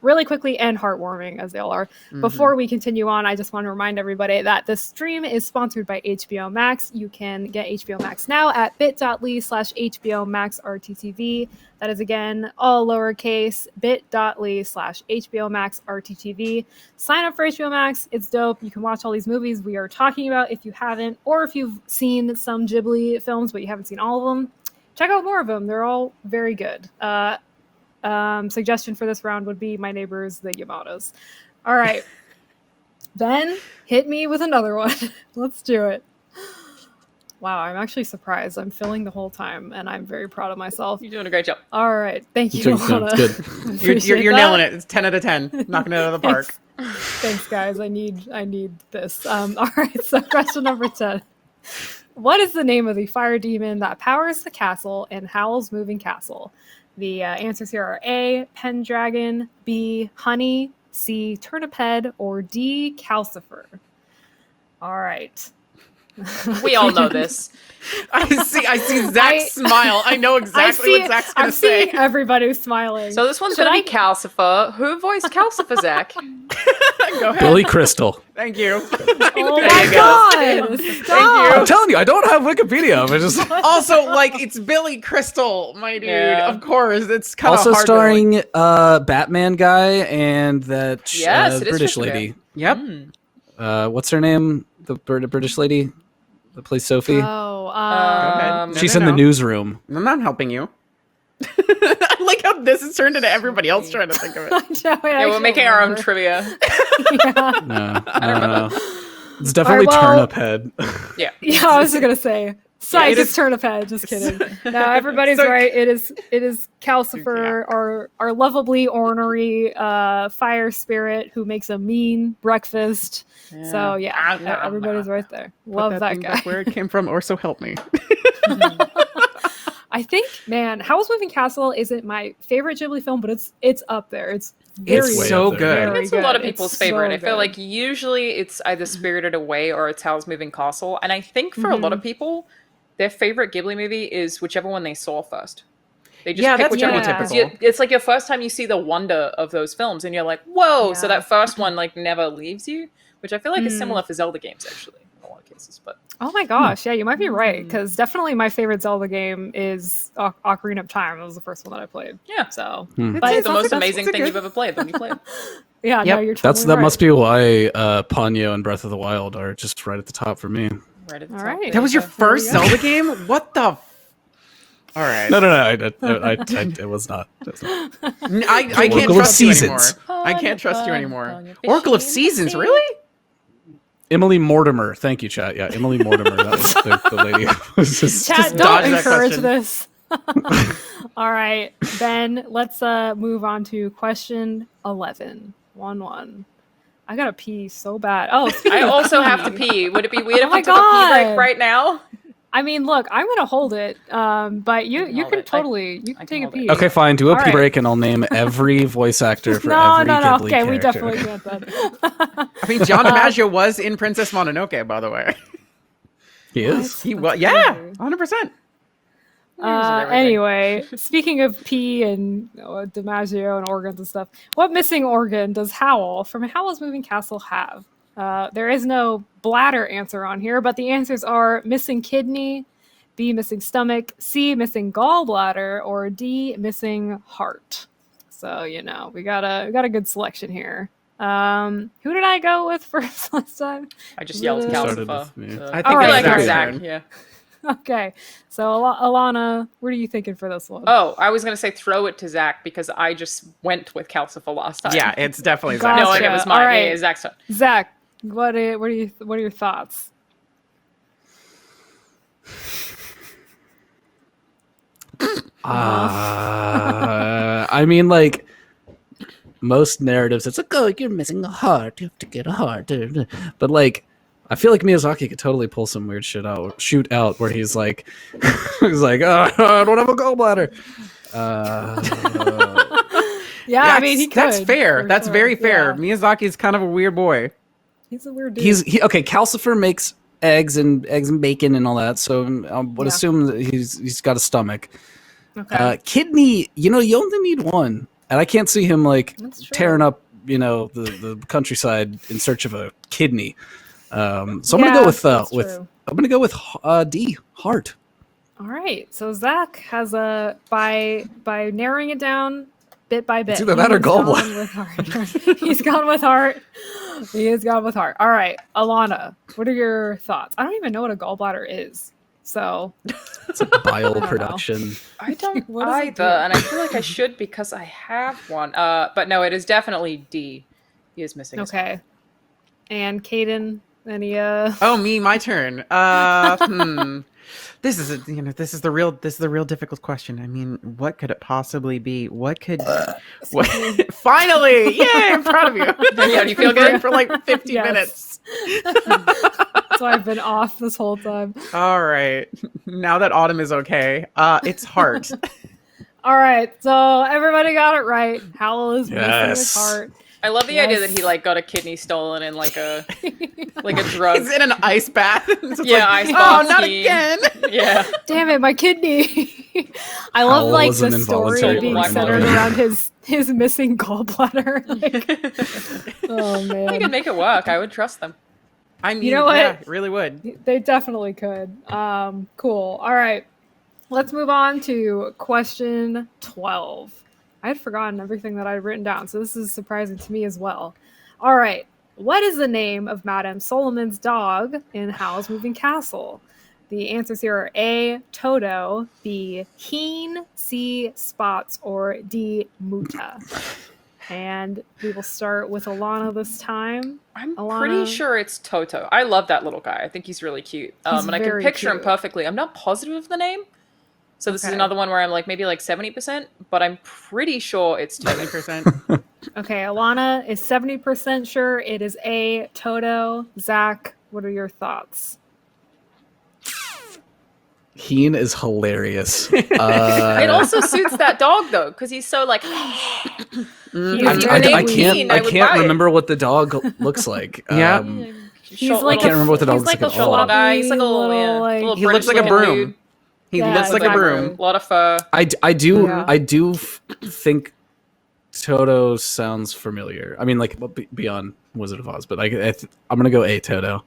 really quickly and heartwarming as they all are. Before we continue on, I just want to remind everybody that the stream is sponsored by HBO Max. You can get HBO Max now at bit.ly/HBO Max RTTV. That is again all lowercase bit.ly/HBO Max RTTV. Sign up for HBO Max. It's dope. You can watch all these movies we are talking about if you haven't, or if you've seen some Ghibli films but you haven't seen all of them. Check out more of them. They're all very good. Suggestion for this round would be My Neighbors, the Yamadas. All right. Ben, hit me with another one. Let's do it. Wow, I'm actually surprised. I'm filling the whole time, and I'm very proud of myself. You're doing a great job. All right. Thank you, Alanah. Good. You're nailing it. It's 10 out of 10. Knocking it out of the park. Thanks, guys. I need this. All right, so question number 10. What is the name of the fire demon that powers the castle in Howl's Moving Castle? The answers here are A, Pendragon, B, Honey, C, Turniphead, or D, Calcifer. All right. We all know this. I see Zach's smile. I know exactly what Zach's going to say. I'm seeing everybody smiling. So this one's going to be Calcifer. Who voiced Calcifer, Zach? Go ahead. Billy Crystal. Thank you. Oh my god! Stop. I'm telling you, I don't have Wikipedia. But just Also, like, it's Billy Crystal, my dude. Yeah. Of course, it's kind of also hard starring Batman guy and that Yes, it is British Christopher. lady. Yep. What's her name? The British lady that plays Sophie. Oh, ahead. She's in the newsroom. I'm not helping you. I like how this has turned into everybody else trying to think of it. Yeah, we're making our own trivia. Yeah. No. It's definitely Turnip Head. Yeah. Yeah, I was gonna say. Psych, it it's is- Turnip Head. Just kidding. No, everybody's So- right. It is Calcifer, our lovably ornery fire spirit who makes a mean breakfast. So yeah, everybody's right there. Love that thing guy. back where it came from, or so help me. I think, man, Howl's Moving Castle isn't my favorite Ghibli film, but it's up there. It's very It's so good. I think it's a lot of people's favorite. I feel good. like usually it's either Spirited Away or it's Howl's Moving Castle. And I think for a lot of people, their favorite Ghibli movie is whichever one they saw first. They just pick that's whichever pretty one. typical. It's like your first time you see the wonder of those films and you're like, whoa. So Yeah. that first one like never leaves you, which I feel like is similar for Zelda games actually in a lot of cases. But Oh my gosh, yeah, you might be right, because definitely my favorite Zelda game is Ocarina of Time. That was the first one that I played. yeah. So, But it's the most that's amazing a thing good- you've ever played when you play it. yeah, Yep. no, you're totally That right. must be why Ponyo and Breath of the Wild are just right at the top for me. Right at the All top. right. That was your There we first go. Zelda game? What the? All right. No, it was not. I can't Oracle of trust you anymore. Seasons. I can't trust you anymore. Ponyo, Oracle of fishing in the Seasons, sea. really? Emily Mortimer. Thank you, chat. Yeah, Emily Mortimer. That was the lady. Who was just, Chat, Just don't dodge that encourage question. this. All right, Ben, let's move on to question 11. 1-1. I gotta pee so bad. Oh, speaking I of also pee, have to pee. Would it be weird if my we took a pee break God. right now? I mean, look, I'm gonna hold it, but you hold can it. totally you I can can take a hold it. pee. okay, fine. Do a All pee right. break, and I'll name every voice actor for No, every no. Ghibli Okay, we character. definitely can't then. I mean, John DiMaggio was in Princess Mononoke, by the way. He is. He was, yeah, 100%. Anyway, speaking of pee and DiMaggio and organs and stuff, what missing organ does Howl from Howl's Moving Castle have? There is no bladder answer on here, but the answers are missing kidney, B, missing stomach, C, missing gallbladder, or D, missing heart. So, we got a good selection here. Who did I go with first last time? I just yelled Calcifer. I think I like Zach. Yeah. Okay, so Alanah, what are you thinking for this one? Oh, I was gonna say throw it to Zach because I just went with Calcifer last time. Yeah, it's definitely Zach. Gotcha. No, it was mine. All right. Yeah, Zach's turn. Zach, what are your thoughts? I mean, like most narratives, it's like, oh, you're missing a heart. You have to get a heart. But like, I feel like Miyazaki could totally pull some weird shoot out where he's like, oh, I don't have a gallbladder. Yeah, I mean, he could. That's fair. That's sure. very fair. Yeah. Miyazaki's kind of a weird boy. He's a weird dude. Okay. Calcifer makes eggs and bacon and all that, so I would assume that he's got a stomach. Okay. Kidney, you only need one, and I can't see him like tearing up, the countryside in search of a kidney. So I'm gonna go with I'm gonna go with D, heart. All right. So Zach has by narrowing it down bit by bit. It's either that or gallbladder. He's gone with heart. He has gone with heart. All right, Alanah, what are your thoughts? I don't even know what a gallbladder is. So it's a bile production. I don't either, and I feel like I should because I have one. But no, it is definitely D. He is missing. Okay. And Kdin, any Oh, me, my turn. This is the real difficult question. I mean, what could it possibly be? Finally! Yay! I'm proud of you. Yeah, do you feel good? For like 50 minutes. So I've been off this whole time. All right. Now that Autumn is okay, it's heart. All right. So everybody got it right. Howell is missing his heart. I love the idea that he got a kidney stolen in like a drug. He's in an ice bath. Ice bath. Oh, not again. Yeah. Damn it, my kidney. I love the story being centered around his missing gallbladder. Oh man. I could make it work. I would trust them. I mean, you know what? Yeah, really would. They definitely could. Cool. All right. Let's move on to question 12. I had forgotten everything that I had written down, so this is surprising to me as well. All right. What is the name of Madame Solomon's dog in Howl's Moving Castle? The answers here are A, Toto, B, Keen, C, Spots, or D, Muta. And we will start with Alanah this time. I'm pretty sure it's Toto. I love that little guy. I think he's really cute. And I can picture him perfectly. I'm not positive of the name. So this is another one where I'm maybe 70%, but I'm pretty sure it's 20%. Okay, Alanah is 70% sure it is A, Toto. Zach, what are your thoughts? Heen is hilarious. It also suits that dog though, because he's so I can't remember what the dog looks like. Yeah, I can't remember what the dog looks like at all. He's like a little he looks like a broom. He looks like a broom. A lot of fur. I do think Toto sounds familiar. I mean, beyond Wizard of Oz, but I'm gonna go A, Toto.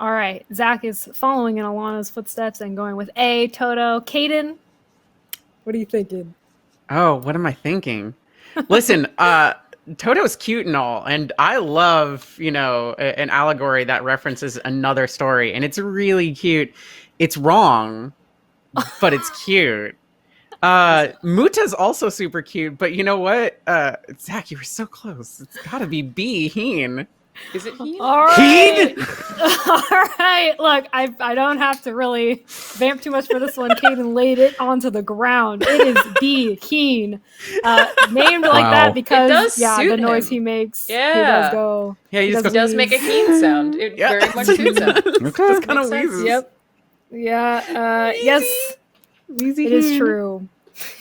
All right, Zach is following in Alanah's footsteps and going with A, Toto. Kdin, what are you thinking? Oh, what am I thinking? Listen, Toto's cute and all, and I love, an allegory that references another story, and it's really cute. It's wrong, but it's cute. Muta's also super cute, but you know what? Zach, you were so close. It's gotta be B, Heen. Is it Heen? All right. All right. Look, I don't have to really vamp too much for this one. Kdin laid it onto the ground. It is B, Heen. Named like that because the noise he makes. Yeah. He does go. Yeah, he does make a Heen sound. It very much suits him. It's kind of wheezes. Yep. Yeah. Yes. Wheezy Heen. It is true.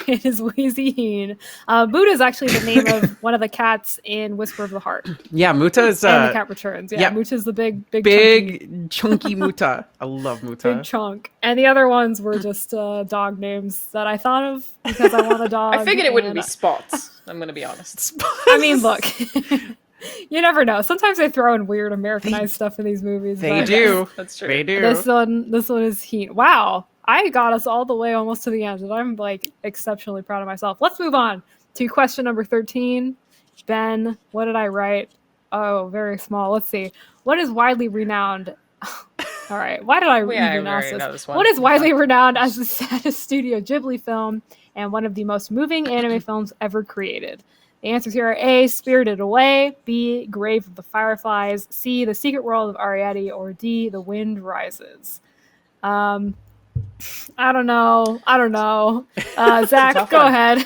It is Wheezy Heen. Muta is actually the name of one of the cats in Whisper of the Heart. Yeah, Muta is... and the Cat Returns. Yeah, Muta is the big chunky Muta. I love Muta. Big chunk. And the other ones were just dog names that I thought of because I want a dog. I figured it wouldn't be Spots. I'm going to be honest. Spots. I mean, look. You never know. Sometimes they throw in weird Americanized stuff in these movies. They do. That's true. They do. This one is Heen. Wow. I got us all the way almost to the end, and I'm exceptionally proud of myself. Let's move on to question number 13. Ben, what did I write? Oh, very small. Let's see. What is widely renowned? All right. Why did I even ask this? What is widely renowned as the saddest Studio Ghibli film and one of the most moving anime films ever created? The answers here are A, Spirited Away, B, Grave of the Fireflies, C, The Secret World of Ariadne, or D, The Wind Rises. I don't know. Zach, go ahead.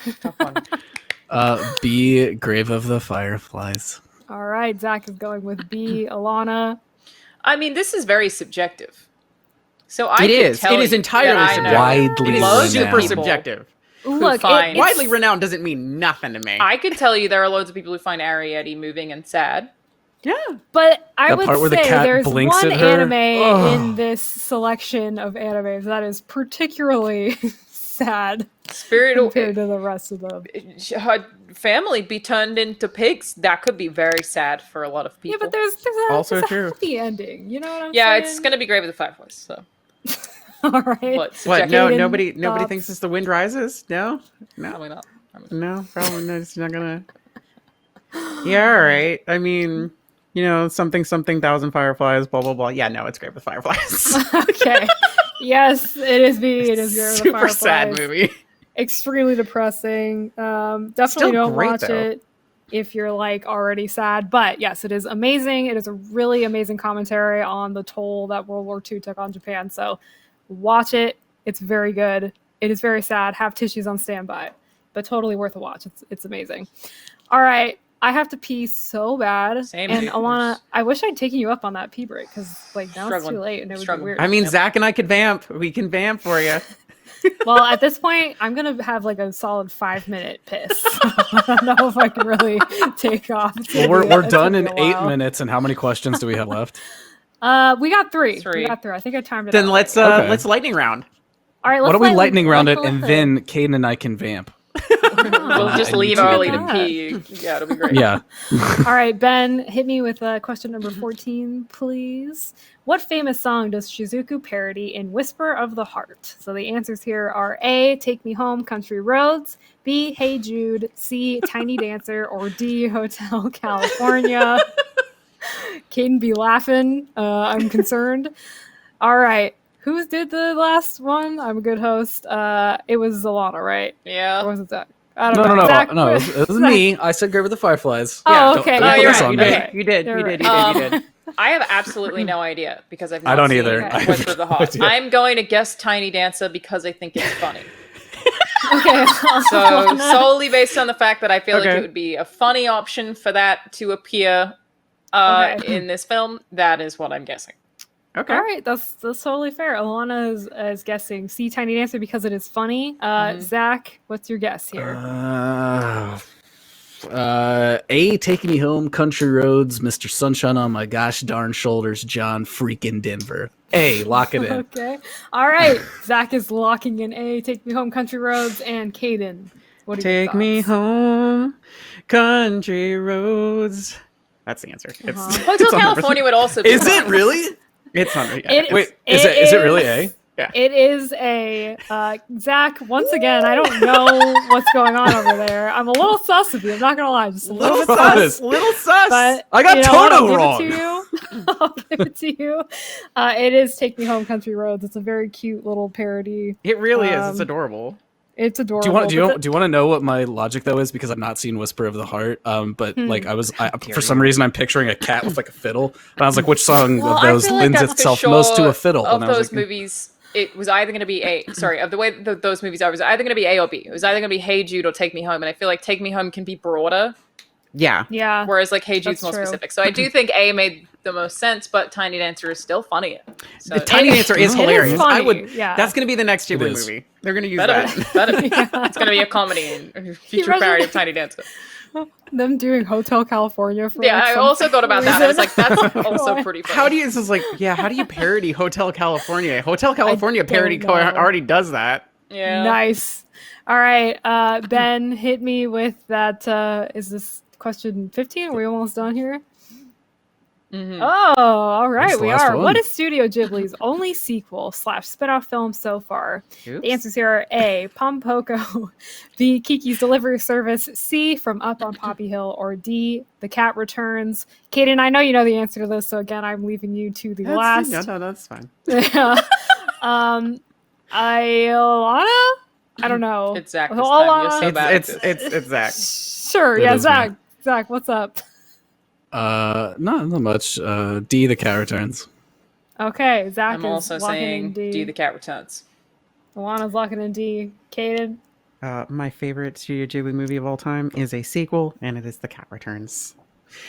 B, Grave of the Fireflies. All right, Zach is going with B. Alanah. I mean, this is very subjective. So it is entirely subjective. Widely it is renowned. super subjective. Look, widely renowned doesn't mean nothing to me. I could tell you there are loads of people who find Ariadne moving and sad. Yeah, but I would say there's one anime in this selection of animes that is particularly sad compared to the rest of them. Her family be turned into pigs. That could be very sad for a lot of people. Yeah, but there's a happy ending. You know what I'm saying? Yeah, it's gonna be Grave of the Fireflies. So. All right. What? No, nobody thinks it's The Wind Rises. No. Probably not. No, probably not. It's not gonna. Yeah, all right. I mean, something thousand fireflies, blah blah blah. Yeah, no, it's Grave of the Fireflies. Okay. Yes, it is B. It is Grave of the Fireflies. Super sad movie. Extremely depressing. Definitely don't watch it if you're already sad. But yes, it is amazing. It is a really amazing commentary on the toll that World War II took on Japan. So watch it. It's very good. It is very sad. Have tissues on standby, but totally worth a watch. It's amazing. All right. I have to pee so bad. Same. And Alanah, I wish I'd taken you up on that pee break because now it's too late and it would be weird. I mean, Zach and I could vamp. We can vamp for you. Well, at this point, I'm going to have a solid 5-minute piss. I don't know if I can really take off. Well, we're done in 8 minutes. And how many questions do we have left? We got three. I think I timed it Then out. let's lightning round. All right, why don't we lightning round it and then Kdin and I can vamp? We'll just leave early to pee. Yeah, it'll be great. Yeah. All right, Ben, hit me with question number 14, please. What famous song does Shizuku parody in Whisper of the Heart? So the answers here are A, Take Me Home, Country Roads, B, Hey Jude, C, Tiny Dancer, or D, Hotel California. Kdin be laughing. I'm concerned. All right. Who did the last one? I'm a good host. It was Alanah, right? Yeah. Or was it Zach? I don't know. Zach, no. It was me. I said Grave of the Fireflies. Oh, okay. You're right. You did. I have absolutely no idea because I've not I don't seen either. Whisper of the Heart. I'm going to guess Tiny Dancer because I think it's funny. Okay. So solely based on the fact that I feel like it would be a funny option for that to appear in this film, that is what I'm guessing. Okay. All right, that's totally fair. Alanah is guessing C, Tiny Dancer because it is funny. Zach, what's your guess here? A, Taking Me Home, Country Roads, Mr. Sunshine on My Gosh Darn Shoulders, John freaking Denver. A, lock it in. Okay. All right. Zach is locking in A, Take Me Home, Country Roads, and Kdin. What are your Take me thoughts? home, country roads. That's the answer. Hotel California would also be Is it really? It's on. Yeah. Wait, is it really A? Yeah. It is A. Zach, once again, I don't know what's going on over there. I'm a little sus of you. I'm not going to lie. Just a little bit sus. Little sus. But I got Toto wrong. I'll give it to you. It is Take Me Home, Country Roads. It's a very cute little parody. It really is. It's adorable. It's adorable. Do you want to know what my logic though is? Because I've not seen Whisper of the Heart. But for some reason I'm picturing a cat with a fiddle. And I was like, which song of those lends itself most to a fiddle? Of those movies, it was either going to be of the way those movies are, it was either going to be A or B. It was either going to be Hey Jude or Take Me Home. And I feel like Take Me Home can be broader. Yeah. Yeah. Whereas Hey Jude's more specific. So I do think A made the most sense, but Tiny Dancer is still funnier. So the Tiny Dancer is hilarious. That's going to be the next Ghibli movie. They're going to use that. It's going to be a comedy and future parody of Tiny Dancer. Them doing Hotel California for I also thought about that. I was like, that's also pretty funny. How do you parody Hotel California? Hotel California parody already does that. Yeah. Nice. All right. Ben, hit me with that. Is this question 15? Are we almost done here? Mhm. Oh, all right, What's the we last are. one? What is Studio Ghibli's only sequel / spinoff film so far? Oops. The answers here are A, Pompoko, B, Kiki's Delivery Service, C, From Up on Poppy Hill, or D, The Cat Returns. Kaden, I know you know the answer to this, so again, I'm leaving you to the last. No, that's fine. Alana? I don't know. It's Zach this Well, time. You're so Alana- bad at this. It's Zach. Sure, It yeah, is me. Zach. Zach, what's up? Not much. D, The Cat Returns. Okay, Zach I'm is also locking saying in D. D, the cat returns. Alana's locking in D. Kaden? My favorite Studio Ghibli movie of all time is a sequel, and it is The Cat Returns.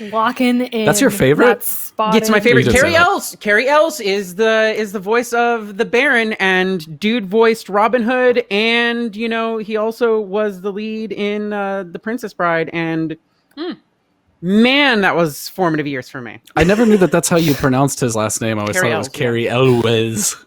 Locking in. That's your favorite? That's spotted. It's my favorite. You did say Carrie that. Ells. Carrie Ells is the voice of the Baron, and dude voiced Robin Hood, and he also was the lead in The Princess Bride, and man, that was formative years for me. I never knew that that's how you pronounced his last name. I always Carrie thought it was Ells, Carrie Elwes.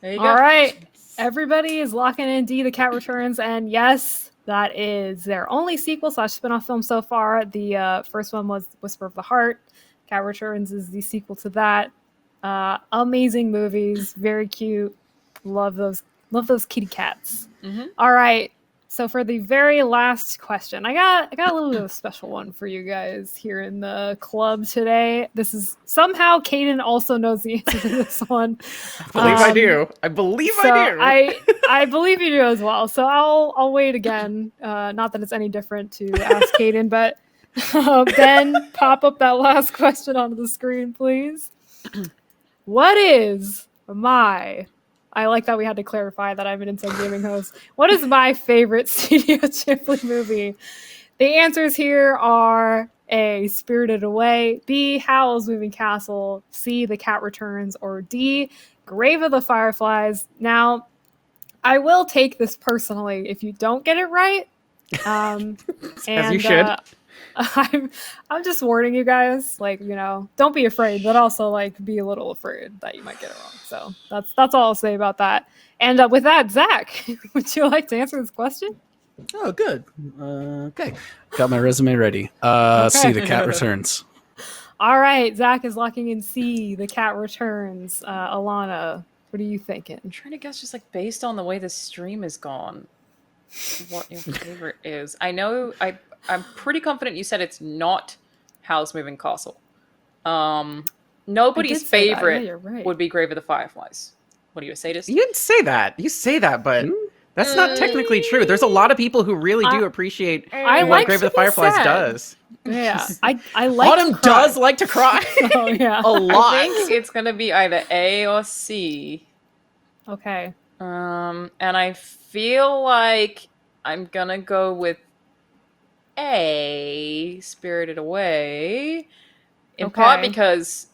There you go. All right. Everybody is locking in D, The Cat Returns, and yes, that is their only sequel / spinoff film so far. The first one was Whisper of the Heart. Cat Returns is the sequel to that. Amazing movies, very cute. Love those kitty cats. Mhm. All right. So for the very last question, I got a little bit of a special one for you guys here in the club today. This is somehow Kaden also knows the answer to this one. I believe I do. I believe So I do. I believe you do as well. So I'll wait again. Not that it's any different to ask Kaden, but then pop up that last question onto the screen, please. What is my? I like that we had to clarify that I'm an Inside Gaming host. What is my favorite Studio Ghibli movie? The answers here are A, Spirited Away, B, Howl's Moving Castle, C, The Cat Returns, or D, Grave of the Fireflies. Now, I will take this personally if you don't get it right. And, As you should. I'm just warning you guys, don't be afraid, but also be a little afraid that you might get it wrong. So that's all I'll say about that. And with that, Zach, would you like to answer this question? Oh, good. Okay. Got my resume ready. C, The Cat Returns. All right, Zach is locking in C, The Cat Returns. Alanah, what are you thinking? I'm trying to guess just based on the way the stream is gone, what your favorite is. I know I'm pretty confident you said it's not Howl's Moving Castle. Nobody's favorite you're right. would be Grave of the Fireflies. What are you, a sadist? You'd say that. You say that, but that's not technically true. There's a lot of people who really do appreciate I what like Grave of the to be Fireflies sad. does. Yeah, I like Autumn to cry. does like to cry. Oh yeah. A lot. I think it's gonna be either A or C. Okay. And I feel like I'm gonna go with A, Spirited Away. In part Okay. because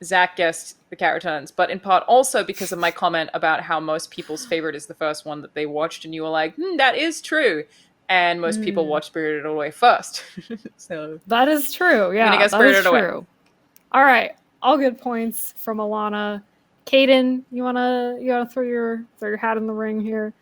Zach guessed The Cat Returns, but in part also because of my comment about how most people's favorite is the first one that they watched, and you were like, that is true. And most people watch Spirited Away first. So That is true. Yeah, gonna get that Spirited is Away. true. All right, all good points from Alanah. Kaden, you wanna throw your hat in the ring here?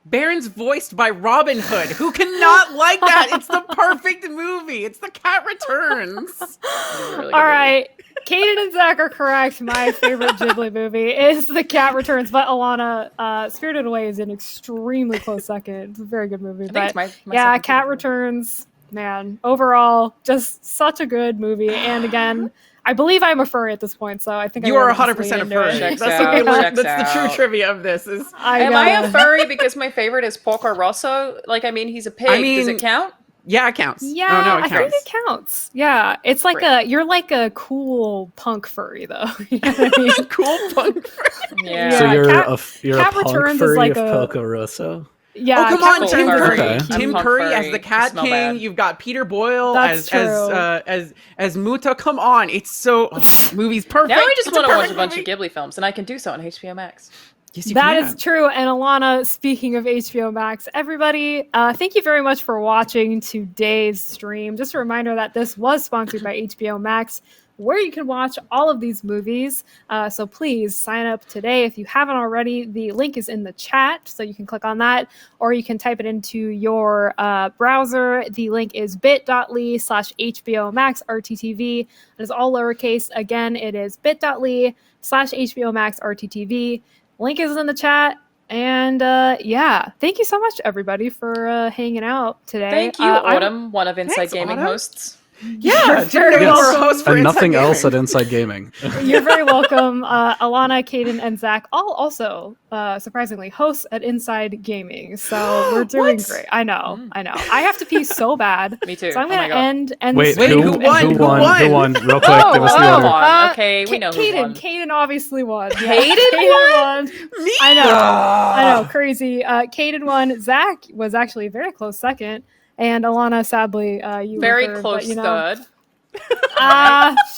Baron's voiced by Robin Hood. Who cannot like that? It's the perfect movie. It's The Cat Returns. it's a really good All movie. right, Kaden and Zach are correct. My favorite Ghibli movie is The Cat Returns, but Alanah, Spirited Away is an extremely close second. It's a very good movie. I think But it's my yeah, second Cat favorite. Returns, man, overall, just such a good movie. And again, I believe I'm a furry at this point, so I think You I are really just 100% a lean into furry. it. Checks That's, what we out, learned. checks That's the true out. trivia of this. Is Am I a gotta- furry because my favorite is Porco Rosso? He's a pig. I mean- Does it count? yeah, it counts. Yeah, Oh, no, I it think counts. it counts. Yeah, it's like Great. you're like a cool punk furry though. You know what I mean? Cool punk. Yeah. So Yeah, you're Cat a punk Returns is furry like of a- Poco Rosso. Yeah, Oh, come Cat on, Tim Returns are Curry. Okay. cute. Tim Punk Curry furry. as the Cat Smell King. bad. You've got Peter Boyle That's as Muta. Come on, it's so movie's perfect. Now I just It's a want to watch a perfect bunch movie. of Ghibli films, and I can do so on HBO Max. Yes, you That can. is true. And Alanah, speaking of HBO Max, everybody, thank you very much for watching today's stream. Just a reminder that this was sponsored by HBO Max, where you can watch all of these movies. So please sign up today if you haven't already. The link is in the chat, so you can click on that, or you can type it into your browser. The link is bit.ly/HBO Max RTTV. It is all lowercase. Again, it is bit.ly/HBO Max RTTV. Link is in the chat. And yeah, thank you so much, everybody, for hanging out today. Thank you, Autumn, one of Inside Thanks, Gaming Autumn. hosts. Yeah, very you're welcome. a host for And Inside nothing else at Gaming. Inside Gaming. You're very welcome. Alanah, Kdin, and Zach all also, surprisingly, hosts at Inside Gaming. So we're doing What? great. I know. I have to pee so bad. Me too. So I'm Oh my going to God. end Wait, the Who stream. who won? won? Who won? Who won? Real quick, give us the come order. on. Okay, we know who won. Kdin obviously won. Kdin won? Me? I know, crazy. Kdin won. Zach was actually a very close second. And Alanah, sadly, you were Very third, close but, you know, third.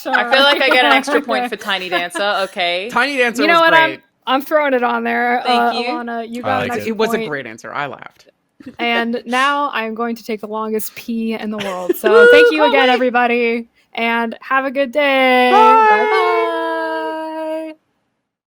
sure. I feel like I get an extra point for Tiny Dancer. Okay. Tiny Dancer You know was what? great. I'm throwing it on there. Thank you. Alanah, you I got like an it. extra It was a point. great answer. I laughed. And now I'm going to take the longest pee in the world. So thank you again, everybody, and have a good day. Bye bye.